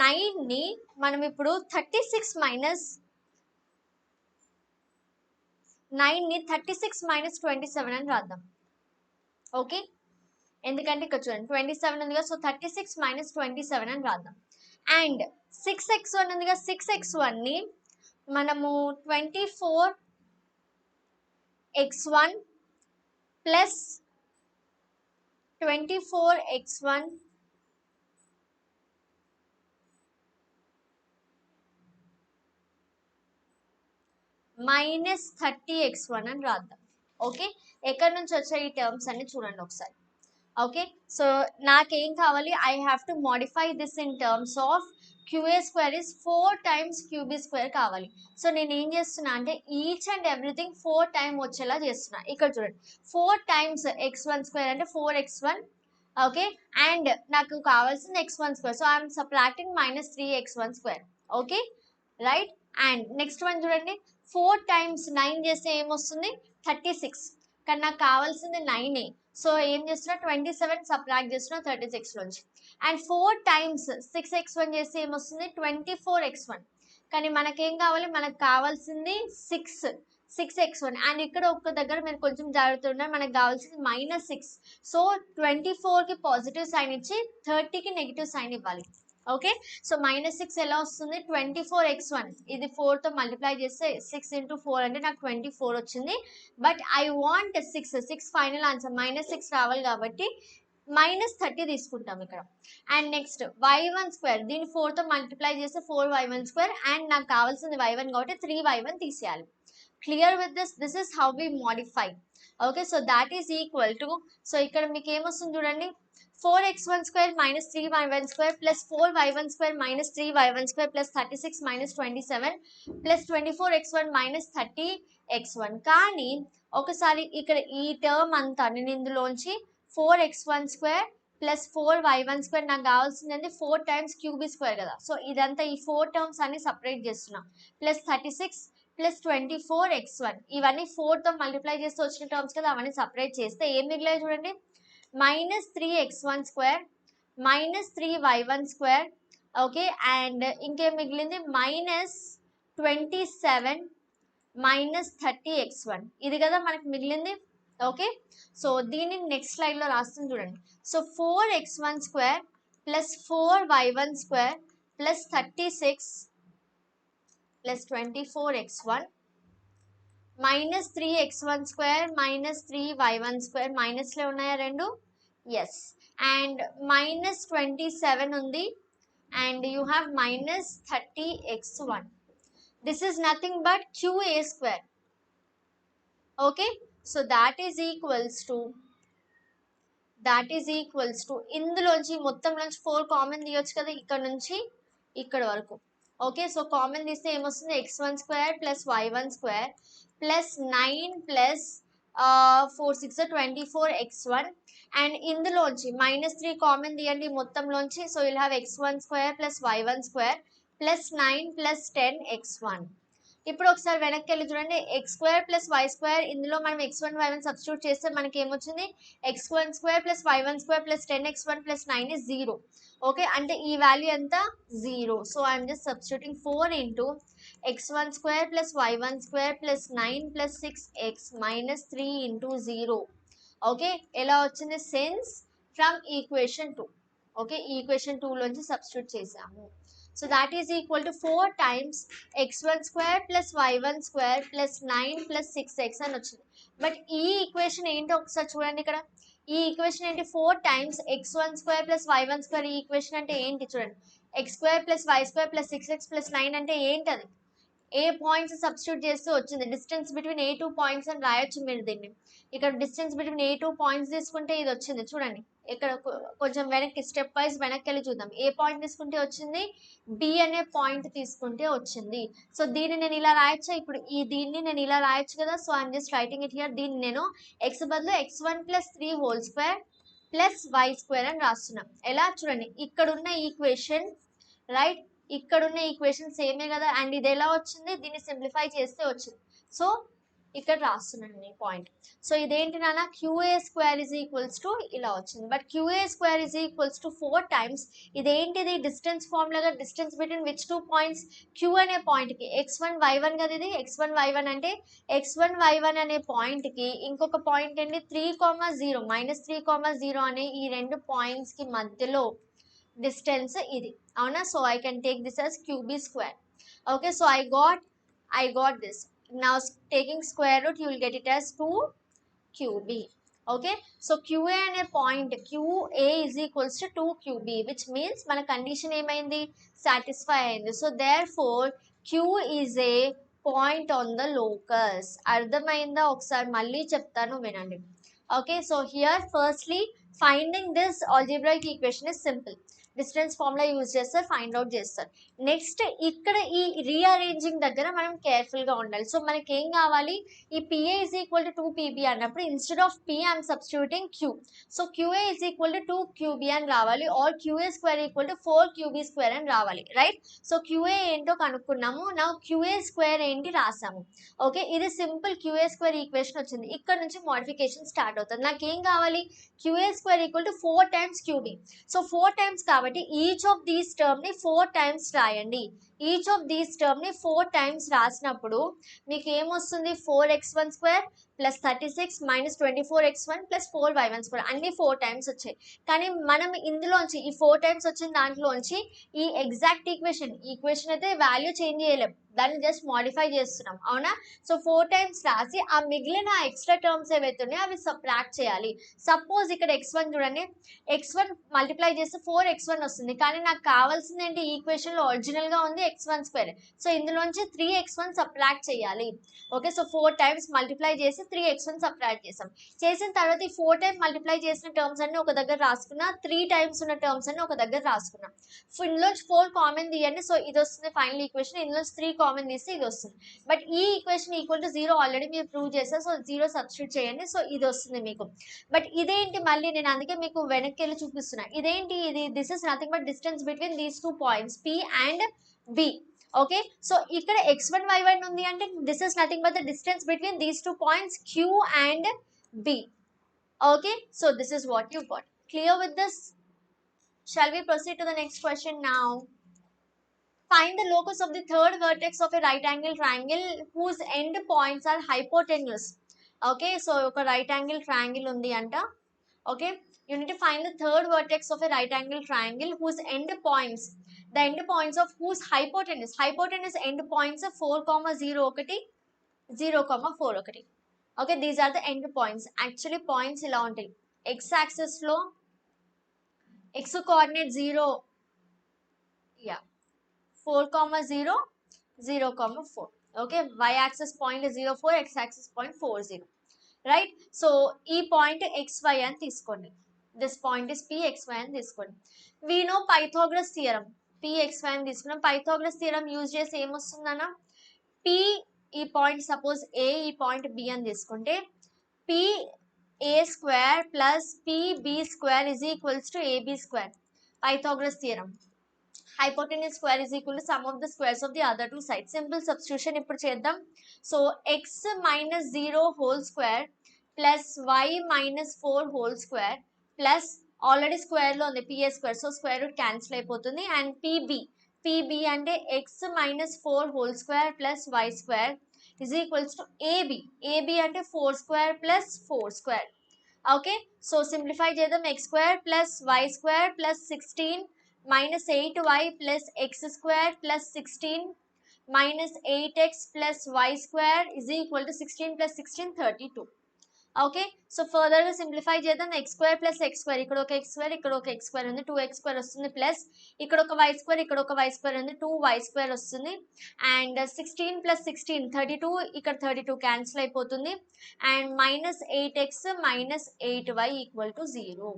9ని మనం ఇప్పుడు 36 - 27 అని రాద్దాం. ఓకే, ఎందుకంటే ఇక్కడ చూడండి 27 ఉంది కదా, సో 36 - 27 అని రాద్దాం. అండ్ 6x1 ఉంది కదా, 6x1ని మనము 24x1 ప్లస్ 24x1 - 30x1 అని రాద్దాం. ఓకే, ఎక్కడి నుంచి వచ్చాయి ఈ టర్మ్స్ అన్ని చూడండి ఒకసారి. ఓకే, సో నాకేం కావాలి, I have to modify this in terms of QA square is 4 times QB square కావాలి. సో నేను ఏం చేస్తున్నా అంటే ఈచ్ అండ్ ఎవ్రీథింగ్ 4 times వచ్చేలా చేస్తున్నా. ఇక్కడ చూడండి, 4 times x1 స్క్వేర్ అంటే 4x1. ఓకే, అండ్ నాకు కావాల్సింది x1 square, so I'm subtracting -3x1 square. Okay, right. And next one చూడండి, 4 times 9 చేస్తే ఏమొస్తుంది, 36, కానీ నాకు కావాల్సింది 9. సో ఏం చేస్తున్నా, 27 సబ్ట్రాక్ట్ చేస్తున్నా 36 నుంచి. అండ్ 4 times 6x1 చేస్తే ఏమొస్తుంది, 24x1, కానీ మనకేం కావాలి, మనకు కావాల్సింది 6x1. అండ్ ఇక్కడ ఒక్క దగ్గర మీరు కొంచెం జాగ్రత్త ఉన్నారు, మనకు కావాల్సింది -6. సో 24కి పాజిటివ్ సైన్ ఇచ్చి 30కి నెగిటివ్ సైన్ ఇవ్వాలి. ఓకే, సో -6 ఎలా వస్తుంది, 24x1, ఇది 4తో మల్టిప్లై చేస్తే 6 × 4 అంటే నాకు 24 వచ్చింది. But I want 6 final answer, -6 రావాలి కాబట్టి -30 తీసుకుంటాం ఇక్కడ. అండ్ నెక్స్ట్ y1 స్క్వేర్, దీన్ని 4తో మల్టిప్లై చేస్తే 4y1 స్క్వేర్, అండ్ నాకు కావాల్సింది y1 కాబట్టి 3y1 తీసేయాలి. Clear with this is how we modify. Okay, so that is equal to, so ఇక్కడ మీకు ఏమొస్తుంది చూడండి, 4x1 square - 3y1 square plus 4y1 square - 3y1 square plus 36 - 27 plus 24x1 - 30x1. కానీ ఒకసారి ఇక్కడ ఈ టర్మ్ అంతా నేను ఇందులోంచి 4x1 square plus 4y1 square, నాకు కావాల్సింది 4 times QB స్క్వేర్ కదా. సో ఇదంతా ఈ 4 టర్మ్స్ అన్ని సపరేట్ చేస్తున్నాం, ప్లస్ 36 ప్లస్ 24x1, ఇవన్నీ 4తో మల్టిప్లై చేస్తే వచ్చిన టర్మ్స్ కదా, అవన్నీ సపరేట్ చేస్తే ఏం మిగిలాయి చూడండి, -3x1 square -3y1 square. Okay, and ఇంకేం మిగిలింది, -27 -30x1, ఇది కదా మనకు మిగిలింది. ఓకే, సో దీన్ని నెక్స్ట్ స్లైడ్లో రాస్తుంది చూడండి. So 4x1 square plus 4y1 square plus 36 plus 24x1 -3x1 square -3y1 square, మైనస్లే ఉన్నాయా రెండు, ఎస్. అండ్ -27 ఉంది, and you have -30x1. This is nothing but QA square. Okay, so that is equals to ఇందులోంచి మొత్తం నుంచి 4 కామన్ తీయొచ్చు కదా, ఇక్కడ నుంచి ఇక్కడ వరకు. ఓకే, సో కామన్ తీస్తే ఏమొస్తుంది, x1 square plus y1 square plus 9 plus 4 6 24 x1. And ఇందులోంచి -3 కామన్ తీయండి మొత్తంలోంచి. So will have x1 square plus y1 square plus 9 plus 10 x1. ఇప్పుడు ఒకసారి వెనక్కి వెళ్ళి చూడండి, x square plus y square, ఇందులో మనం x1 y1 సబ్స్టిట్యూట్ చేస్తే మనకి ఏమొచ్చింది, x1 square plus y1 square plus 10x1 plus 9 is 0. Okay, అంటే ఈ వాల్యూ ఎంత, 0. So I'm just substituting 4 into x1 square plus y1 square plus 9 plus 6x minus 3 into 0. Okay, ఎలా వచ్చింది, sense from equation 2. Okay, equation 2 లోంచి సబ్స్టిట్యూట్ చేసాము. So that is equal to 4 times x1 square plus y1 square plus 9 plus 6x అని వచ్చింది. బట్ ఈ ఈక్వేషన్ ఏంటో ఒకసారి చూడండి, ఇక్కడ ఈ ఈక్వేషన్ ఏంటి, 4 times x1 square plus y1 square. ఈ ఈక్వేషన్ అంటే ఏంటి చూడండి, x square plus y square plus 6x plus 9 అంటే ఏంటది, ఏ పాయింట్స్ సబ్స్టిట్యూట్ చేస్తూ వచ్చింది, డిస్టెన్స్ బిట్వీన్ ఏ 2 పాయింట్స్ అని రాయొచ్చు మీరు దీన్ని. ఇక్కడ డిస్టెన్స్ బిట్వీన్ ఏ 2 పాయింట్స్ తీసుకుంటే ఇది వచ్చింది చూడండి. ఇక్కడ కొంచెం వెనక్కి స్టెప్ వైజ్ వెనక్కి వెళ్ళి చూద్దాం. ఏ పాయింట్ తీసుకుంటే వచ్చింది, బి అనే పాయింట్ తీసుకుంటే వచ్చింది. సో దీన్ని నేను ఇలా రాయొచ్చా, ఇప్పుడు దీన్ని నేను ఇలా రాయొచ్చు కదా. So I'm just writing it here. దీన్ని నేను ఎక్స్ బదులు x1 plus 3 whole square plus y square అని రాస్తున్నాం. ఎలా చూడండి, ఇక్కడున్న ఈక్వేషన్ రైట్, ఇక్కడున్న ఈక్వేషన్ సేమే కదా. అండ్ ఇది ఎలా వచ్చింది, దీన్ని సింప్లిఫై చేస్తే వచ్చింది. సో ఇక్కడ రాస్తున్నాను ఈ పాయింట్. సో ఇదేంటి నాన్న, QA square is equals to ఇలా వచ్చింది. But QA square is equals to 4 times ఇదేంటిది, distance formula, distance between which 2 points, Q అనే పాయింట్కి x1 y1 కదా, ఇది x1 y1 అంటే x1 y1 అనే పాయింట్కి ఇంకొక పాయింట్ ఏంటి 3,0 -3,0 అనే ఈ రెండు పాయింట్స్కి మధ్యలో డిస్టెన్స్ ఇది, అవునా. So I can take this as qb square. Okay, so I got this. Now taking square root, you will get it as 2qb. Okay, so qa అనే point qa is equals to 2qb, which means మన కండిషన్ ఏమైంది, సాటిస్ఫై అయింది. So therefore q is a point on the locus. అర్థమైందా, ఒకసారి మళ్ళీ చెప్తాను వినండి. Okay, so here firstly finding this algebraic equation is simple. Distance formula use చేస్తారు, ఫైండ్ అవుట్ చేస్తారు. నెక్స్ట్ ఇక్కడ ఈ రీఅరేంజింగ్ దగ్గర మనం కేర్ఫుల్గా ఉండాలి. సో మనకి ఏం కావాలి, ఈ PA is equal to 2pb అన్నప్పుడు instead of P I'm substituting Q. So QA is equal to 2qb అని రావాలి, or QA square equal to 4qb square అని రావాలి, రైట్. సో క్యూఏ ఏంటో కనుక్కున్నాము, నా క్యూఏ స్క్వేర్ ఏంటి రాసాము. ఓకే, ఇది సింపుల్ క్యూఏ స్క్వేర్ ఈక్వేషన్ వచ్చింది. ఇక్కడ నుంచి మోడిఫికేషన్ స్టార్ట్ అవుతుంది. నాకేం కావాలి, QA square equal to 4 times QB. So 4 times కాబట్టి ఈచ్ ఆఫ్ దీస్ టర్మ్ ని 4 టైమ్స్ రాయండి. ఈచ్ ఆఫ్ దీస్ టర్మ్ ని 4 టైమ్స్ రాసినప్పుడు మీకు ఏమొస్తుంది, 4x1 square plus 36 minus 24x1 plus 4y1 square, అన్ని 4 టైమ్స్ వచ్చాయి. కానీ మనం ఇందులోంచి ఈ 4 టైమ్స్ వచ్చిన దాంట్లోంచి ఈ ఎగ్జాక్ట్ ఈక్వేషన్ అయితే వాల్యూ చేంజ్ చేయలేం, దాన్ని జస్ట్ మాడిఫై చేస్తున్నాం, అవునా. సో 4 టైమ్స్ రాసి ఆ మిగిలిన ఎక్స్ట్రా టర్మ్స్ ఏవైతే ఉన్నాయో అవి సబ్ట్రాక్ట్ చేయాలి. సపోజ్ ఇక్కడ x1 చూడండి, x1 మల్టిప్లై చేస్తే 4x1 వస్తుంది, కానీ నాకు కావాల్సింది ఏంటి, ఈక్వేషన్లో ఒరిజినల్గా ఉంది x1 స్క్వేర్. సో ఇందులోంచి 3x1 సబ్ట్రాక్ట్ చేయాలి. ఓకే, సో 4 టైమ్స్ మల్టిప్లై చేసి 3x1 సబ్ట్రాక్ట్ చేసాం. చేసిన తర్వాత ఈ 4 టైమ్స్ మల్టిప్లై చేసిన టర్మ్స్ అన్ని ఒక దగ్గర రాసుకున్నా, 3 టైమ్స్ ఉన్న టర్మ్స్ అన్ని ఒక దగ్గర రాసుకున్నాం. ఇందులోంచి 4 కామన్ తీయండి, సో ఇది వస్తుంది ఫైనల్ ఈక్వేషన్. ఇందులోంచి 3 కామన్ తీస్తే ఇది వస్తుంది. బట్ ఈ ఈక్వేషన్ ఈక్వల్ టు 0 ఆల్రెడీ మీరు ప్రూవ్ చేస్తారు, సో 0 సబ్స్టిట్యూట్ చేయండి, సో ఇది వస్తుంది మీకు. బట్ ఇదేంటి, మళ్ళీ నేను అందుకే మీకు వెనక్కి వెళ్ళి చూపిస్తున్నా. ఇదేంటి, ఇది this is nothing but distance between these 2 points p and b. Okay, so ఇక్కడ x1 y1 ఉంది అంటే this is nothing but the distance between these 2 points q and b. Okay, so this is what you got. Clear with this? Shall we proceed to the next question now? Find the locus of the third vertex of a right angle triangle whose end points are hypotenuse. Okay, so oka right angle triangle undi anta. Okay, you need to find the third vertex of a right angle triangle whose end points, the end points of whose hypotenuse end points are 4,0 ఒకటి 0,4 ఒకటి. Okay, these are the end points. Actually points ఇలా ఉంటాయి. X axis లో x coordinate 0, yeah, 4,0 0,4. Okay, y axis point is 0,4, x axis point 40, right. So ఈ పాయింట్ xy అని తీసుకోండి, దిస్ పాయింట్ ఇస్ pxy అని తీసుకోండి. We know Pythagoras theorem, pxy అని తీసుకున్నాం. పైథాగరస్ థియరం యూజ్ చేసి ఏమొస్తుందన్న, p ఈ పాయింట్ సపోజ్ a, ఈ పాయింట్ b అని తీసుకుంటే pa square plus pb square is equals to ab square. Pythagoras theorem. hypotenuse square is equal to sum of the squares of the other two sides. Simple substitution ఇప్పుడు చేద్దాం. So x minus 0 whole square plus y minus 4 whole square plus already square లో ఉంది pa square, so square root cancel అయిపోతుంది. అండ్ pb అంటే x minus 4 whole square plus y square is equals to ab అంటే 4 square plus 4 square. Okay, so simplify చేద్దాం. x square plus y square plus 16 minus 8y plus x square plus 16 minus 8x plus y square is equal to 16 plus 16 32. Okay, so further గా సింప్లిఫై చేద్దాం. x square plus x square, ఇక్కడ ఒక x square, ఇక్కడ ఒక x square ఉంది, 2x square వస్తుంది, ప్లస్ ఇక్కడ ఒక y square, ఇక్కడ ఒక y square ఉంది, 2y square వస్తుంది. అండ్ 16 plus 16 32, ఇక్కడ 32 క్యాన్సిల్ అయిపోతుంది. And minus 8x minus 8y equal to 0.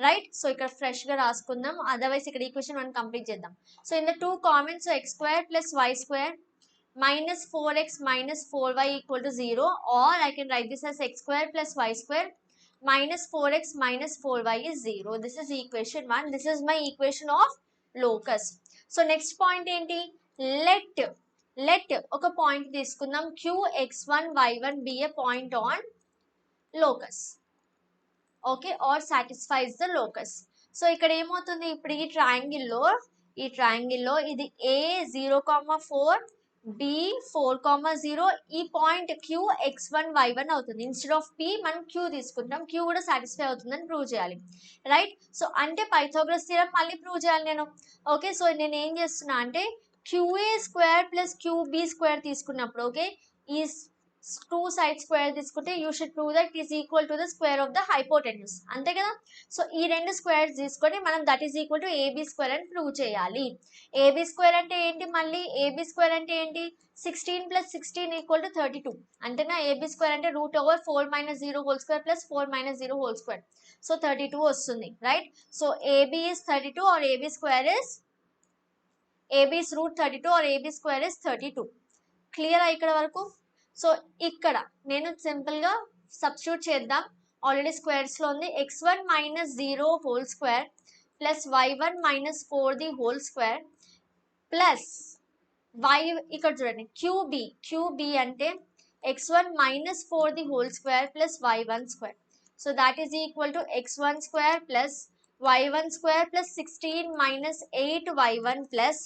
Right. So ఇక్కడ ఫ్రెష్ గా రాసుకుందాం, అదర్వైజ్ ఇక్కడ ఈక్వేషన్ 1 కంప్లీట్ చేద్దాం. So in the two common, so x square plus y square minus 4x minus 4y equal to 0, or I can write this as x square plus y square minus 4x minus 4y is 0. This is equation 1. This is my equation of locus. So next point ఏంటి, let ఒక పాయింట్ తీసుకుందాం, qx1 y1 be a point on locus. Okay, or satisfies the locus. So ఇక్కడ ఏమవుతుంది, ఇప్పుడు ఈ ట్రయాంగిల్లో ఇది a 0,4 b 4,0 ఈ పాయింట్ qx1 y1 అవుతుంది. ఇన్స్టెడ్ ఆఫ్ p మనం q తీసుకుంటాం, q కూడా సాటిస్ఫై అవుతుందని ప్రూవ్ చేయాలి. రైట్. సో అంటే పైథాగరస్ థియరం మళ్ళీ ప్రూవ్ చేయాలి నేను. ఓకే, సో నేను ఏం చేస్తున్నా అంటే qa square plus qb square తీసుకున్నప్పుడు, ఓకే, ఈ టూ సైడ్ స్క్వేర్ తీసుకుంటే you should prove that is equal to the square of the hypotenuse, అంతే కదా. సో ఈ రెండు స్క్వేర్స్ తీసుకొని మనం that is equal to AB square అని ప్రూవ్ చేయాలి. ఏబీ స్క్వేర్ అంటే ఏంటి, మళ్ళీ ఏబీ స్క్వేర్ అంటే ఏంటి, 16 plus 16 equal to 32, అంతేనా. ఏబీ స్క్వేర్ అంటే root over 4 minus 0 whole square plus 4 minus 0 whole square, so 32 వస్తుంది. Right. So AB is 32 or AB square is root 32 or AB square is 32. Clear ఇక్కడ వరకు. సో ఇక్కడ నేను సింపుల్ గా సబ్స్టిట్యూట్ చేద్దాం, ఆల్రెడీ స్క్వేర్స్ లో ఉంది. x1 minus 0 whole square plus y1 minus 4 the whole square plus y, ఇక్కడ చూడండి qb అంటే x1 minus 4 the whole square plus y1 square, so that is equal to x1 square plus y1 square plus 16 minus 8y1 plus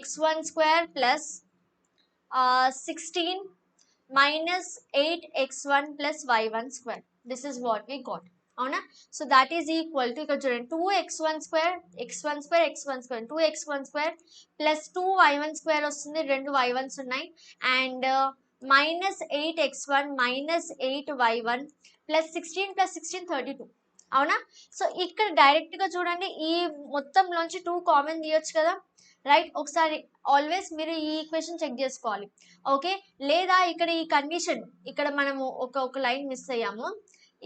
x1 square plus 16 minus 8x1 plus y1 square. This is what we got. అవునా. So that is equal to ఇక్కడ చూడండి 2x1 square 2x1 square plus 2y1 square వస్తుంది, రెండు y1s ఉన్నాయి. And minus 8x1 minus 8y1 plus 16 plus 16 32. అవునా. సో ఇక్కడ డైరెక్ట్ గా చూడండి, ఈ మొత్తంలోంచి 2 కామన్ తీయొచ్చు కదా. రైట్. ఒకసారి ఆల్వేస్ మీరు ఈ ఈక్వేషన్ చెక్ చేసుకోవాలి. ఓకే, లేదా ఇక్కడ ఈ కండిషన్, ఇక్కడ మనము ఒక లైన్ మిస్ అయ్యాము.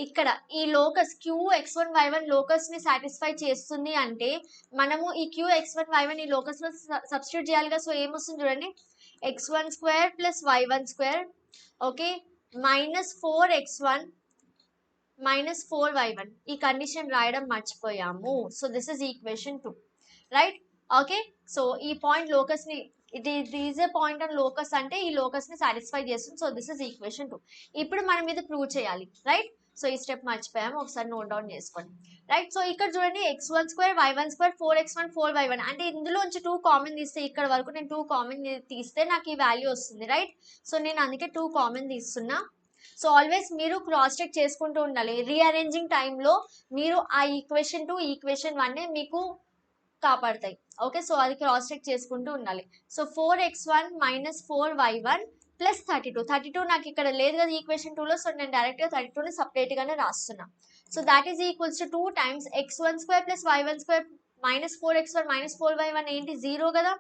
ఇక్కడ ఈ లోకస్ qx1 y1 లోకస్ ని సాటిస్ఫై చేస్తుంది అంటే మనము ఈ qx1 y1 ఈ లోకస్ లో సబ్స్టిట్యూట్ చేయాలిగా. సో ఏమొస్తుంది చూడండి, x1 square plus y1 square, okay, minus 4x1 minus 4y1. ఈ కండిషన్ రాయడం మర్చిపోయాము. So this is equation 2. Right. Okay, so ఈ పాయింట్ లోకస్ ని, it is a point on locus అంటే ఈ లోకస్ ని సాటిస్ఫై చేస్తుంది. So this is equation 2. ఇప్పుడు మనం ఇది ప్రూవ్ చేయాలి. రైట్. సో ఈ స్టెప్ మర్చిపోయాము, ఒకసారి నోట్ డౌన్ చేసుకోండి. రైట్. సో ఇక్కడ చూడండి x1 square y1 square 4x1 4y1 అంటే ఇందులోంచి 2 కామన్ తీస్తే, ఇక్కడ వరకు నేను 2 కామన్ తీస్తే నాకు ఈ వాల్యూ వస్తుంది. రైట్. సో నేను అందుకే 2 కామన్ తీస్తున్నా. సో ఆల్వేస్ మీరు క్రాస్ చెక్ చేసుకుంటూ ఉండాలి. రీఅరేంజింగ్ టైంలో మీరు ఆ ఈక్వేషన్ 2 ఈక్వేషన్ 1 మీకు కాపాడతాయి. ఓకే, సో అది క్రాస్ చెక్ చేసుకుంటూ ఉండాలి. So 4x1 minus 4y1 plus 32 నాకు ఇక్కడ లేదు కదా ఈక్వేషన్ 2లో. సో నేను డైరెక్ట్ గా 32ని సపరేట్ గానే రాస్తున్నా. So that is equals to 2 times x1 square plus y1 square minus 4x1 minus 4y1 ఏంటి 0 కదా,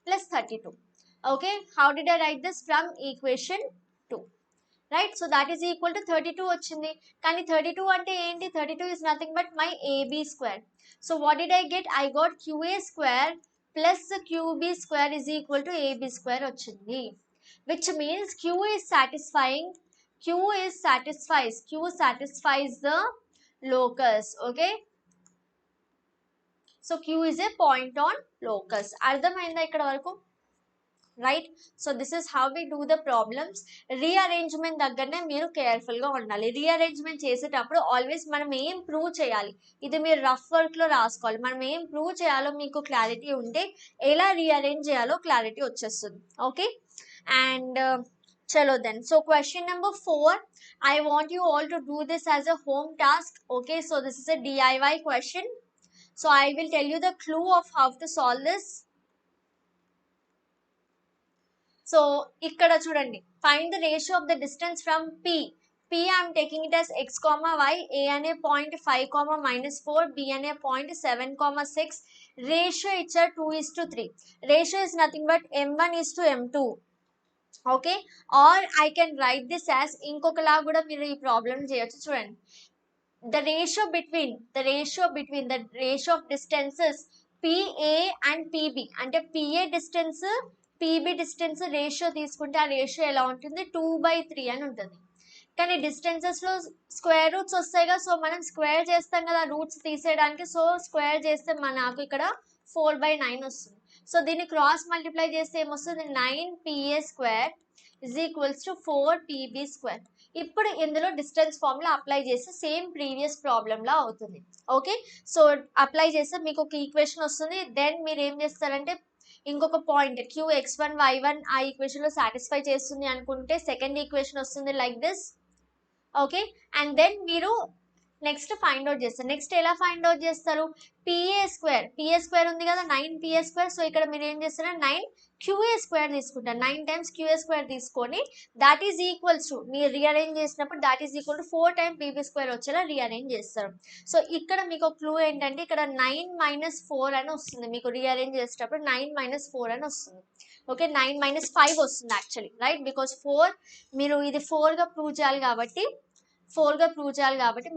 plus 32. Okay, how did I right this from equation 2. Right. So that is equal to 32 వచ్చింది. కానీ 32 అంటే ఏంటి? 32 is nothing but my AB square. So what did I get? I got QA square plus QB square is equal to AB square వచ్చింది. Which means Q satisfies the locus. Okay. So Q is a point on locus. అర్థమైందా ఇక్కడ వరకు? Right. So this is how we do the problems. Rearrangement దగ్గరనే మీరు కేర్ఫుల్గా ఉండాలి. రీఅరేంజ్మెంట్ చేసేటప్పుడు ఆల్వేస్ మనం ఏం ప్రూవ్ చేయాలి, ఇది మీరు రఫ్ వర్క్లో రాసుకోవాలి. మనం ఏం ప్రూవ్ చేయాలో మీకు క్లారిటీ ఉంటే ఎలా రీఅరేంజ్ చేయాలో క్లారిటీ వచ్చేస్తుంది. ఓకే. అండ్ చలో then. So question number 4, I want you all to do this as a home task. Okay, so this is a DIY question. So I will tell you the clue of how to solve this. So ఇక్కడ చూడండి, find the ratio of the distance from P. P I'm taking it as x, y. A అనే పాయింట్ 5, -4. B అనే పాయింట్ 7, 6. రేషియో ఇచ్చారు 2:3. Ratio is nothing but m1:m2. Okay. Or I can write this as, ఇంకొకలా కూడా మీరు ఈ ప్రాబ్లం చేయొచ్చు. చూడండి, the ratio of distances PA and PB, అంటే PA distance PB distance ratio తీసుకుంటే ఆ రేషియో ఎలా ఉంటుంది? 2/3 అని ఉంటుంది. కానీ డిస్టెన్సెస్లో స్క్వేర్ రూట్స్ వస్తాయి కదా, సో మనం స్క్వేర్ చేస్తాం కదా రూట్స్ తీసేయడానికి. సో స్క్వేర్ చేస్తే మనకు ఇక్కడ 4/9 వస్తుంది. సో దీన్ని క్రాస్ మల్టిప్లై చేస్తే ఏమొస్తుంది? 9PA² is equals to 4PB square. ఇప్పుడు ఇందులో డిస్టెన్స్ ఫార్ములా అప్లై చేస్తే సేమ్ ప్రీవియస్ ప్రాబ్లంలా అవుతుంది. ఓకే. సో అప్లై చేస్తే మీకు ఒక ఈక్వేషన్ వస్తుంది. దెన్ మీరు ఏం చేస్తారంటే ఇంకొక పాయింట్ QX1 Y1 ఆ ఈక్వేషన్లో సాటిస్ఫై చేస్తుంది అనుకుంటే సెకండ్ ఈక్వేషన్ వస్తుంది like this. Okay. And then మీరు నెక్స్ట్ ఫైండ్ అవుట్ చేస్తారు. నెక్స్ట్ ఎలా ఫైండ్ అవుట్ చేస్తారు? PA² ఉంది కదా, 9PA². సో ఇక్కడ మీరు ఏం చేస్తారు? 9QA² తీసుకుంటారు. 9 times QA² తీసుకొని దాట్ ఈజ్ ఈక్వల్స్ టు, మీరు రీఅరేంజ్ చేసినప్పుడు that is equal to 4 times PB² వచ్చేలా రీఅరేంజ్ చేస్తారు. సో ఇక్కడ మీకు క్లూ ఏంటంటే ఇక్కడ 9 - 4 అని వస్తుంది. మీకు రీఅరేంజ్ చేసేటప్పుడు 9 - 4 అని వస్తుంది. ఓకే. 9 - 5 వస్తుంది యాక్చువల్లీ, రైట్? బికాస్ 4 మీరు ఇది 4గా ప్రూవ్ చేయాలి కాబట్టి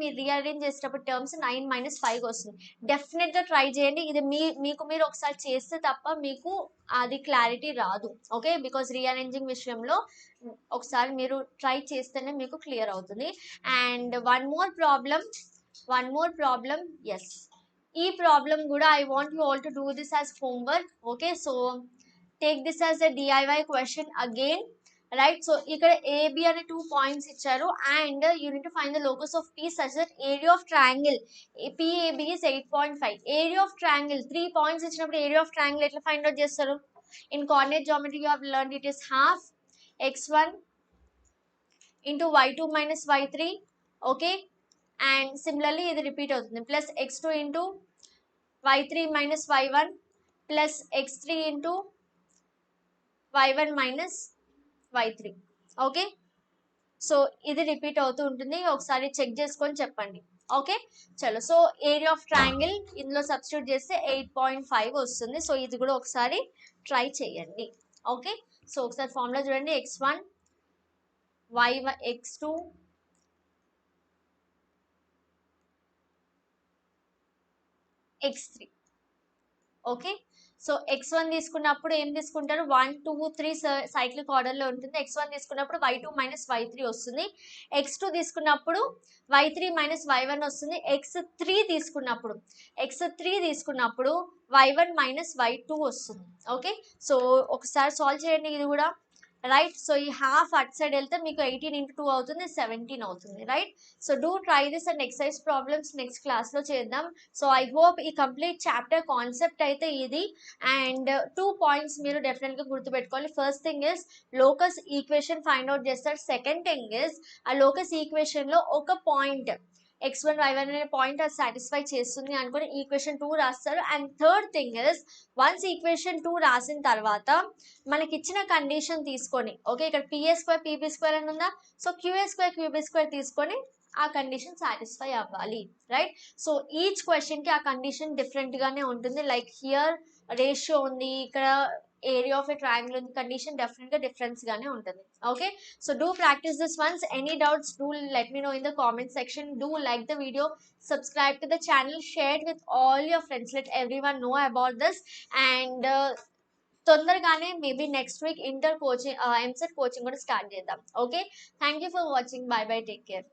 మీరు రీఅరేంజ్ చేసేటప్పుడు టర్మ్స్ 9 - 5 వస్తుంది. డెఫినెట్గా ట్రై చేయండి. ఇది మీకు మీరు ఒకసారి చేస్తే తప్ప మీకు అది క్లారిటీ రాదు. ఓకే. బికాస్ రీఅరేంజింగ్ విషయంలో ఒకసారి మీరు ట్రై చేస్తేనే మీకు క్లియర్ అవుతుంది. And one more problem, yes, ఈ ప్రాబ్లం కూడా I want you all to do this as homework. Okay. So take this as a DIY question again. Right. So ఇక్కడ AB అనే 2 పాయింట్స్ ఇచ్చారు and you need to find the locus of P such that area of triangle PAB is 8.5. Area of triangle 3 points ఇచ్చినప్పుడు ఏరియా ఆఫ్ ట్రయాంగిల్ ఎట్లా ఫైండ్ అవుట్ చేస్తారు? In coordinate geometry you have learned it is half x1 into y2 minus y3. Okay. And similarly ఇది రిపీట్ అవుతుంది, plus x2 into y3 minus y1 plus x3 into y1 minus y3. Okay. So ఇది రిపీట్ అవుతూ ఉంటుంది. ఒకసారి చెక్ చేసుకొని చెప్పండి. ఓకే. చలో. సో ఏరియా ఆఫ్ ట్రయాంగిల్ ఇందులో సబ్స్టిట్యూట్ చేస్తే 8.5 వస్తుంది. సో ఇది కూడా ఒకసారి ట్రై చేయండి. ఓకే. సో ఒకసారి ఫార్ములా చూడండి, x1 y1 x2 x3. Okay. So x1 తీసుకున్నప్పుడు ఏం తీసుకుంటారు? 1 2 3 సైక్లిక్ ఆర్డర్లో ఉంటుంది. x1 తీసుకున్నప్పుడు y2 minus y3 వస్తుంది. x2 తీసుకున్నప్పుడు y3 minus y1 వస్తుంది. x3 తీసుకున్నప్పుడు y1 minus y2 వస్తుంది. ఓకే. సో ఒకసారి సాల్వ్ చేయండి ఇది కూడా. రైట్. సో ఈ హాఫ్ అట్ సైడ్ వెళ్తే మీకు 18 into 2 అవుతుంది, 17 అవుతుంది. Right. So do try this and exercise problems next క్లాస్లో చేద్దాం. సో ఐ హోప్ ఈ కంప్లీట్ చాప్టర్ కాన్సెప్ట్ అయితే ఇది. అండ్ 2 పాయింట్స్ మీరు డెఫినెట్గా గుర్తుపెట్టుకోవాలి. First thing is locus equation find out చేస్తారు. సెకండ్ థింగ్ ఇస్ ఆ లోకస్ ఈక్వేషన్లో ఒక పాయింట్ x1 y1 అనే పాయింట్ అది సాటిస్ఫై చేస్తుంది అనుకుని ఈక్వేషన్ 2 రాస్తారు. And third thing is once equation 2 రాసిన తర్వాత మనకి ఇచ్చిన కండిషన్ తీసుకొని, ఓకే, ఇక్కడ PA² PB² అని ఉందా, సో QA² QB² తీసుకొని ఆ కండిషన్ సాటిస్ఫై అవ్వాలి. రైట్. సో ఈచ్ క్వశ్చన్కి ఆ కండిషన్ డిఫరెంట్గానే ఉంటుంది. లైక్ హియర్ రేషియో ఉంది, ఇక్కడ ఏరియా ఆఫ్ ఎ ట్రయాంగిల్ ఉంది కండిషన్ డెఫినెట్ గా డిఫరెన్స్ గానే ఉంటుంది. Okay, so do practice this ones. Any doubts do let me know in the comment section. Do like the video, subscribe to the channel, share it with all your friends, let everyone know about this. And తొందరగానే maybe next week inter coaching EAMCET coaching కూడా స్టార్ట్ చేద్దాం. Okay, thank you for watching. By by, take care.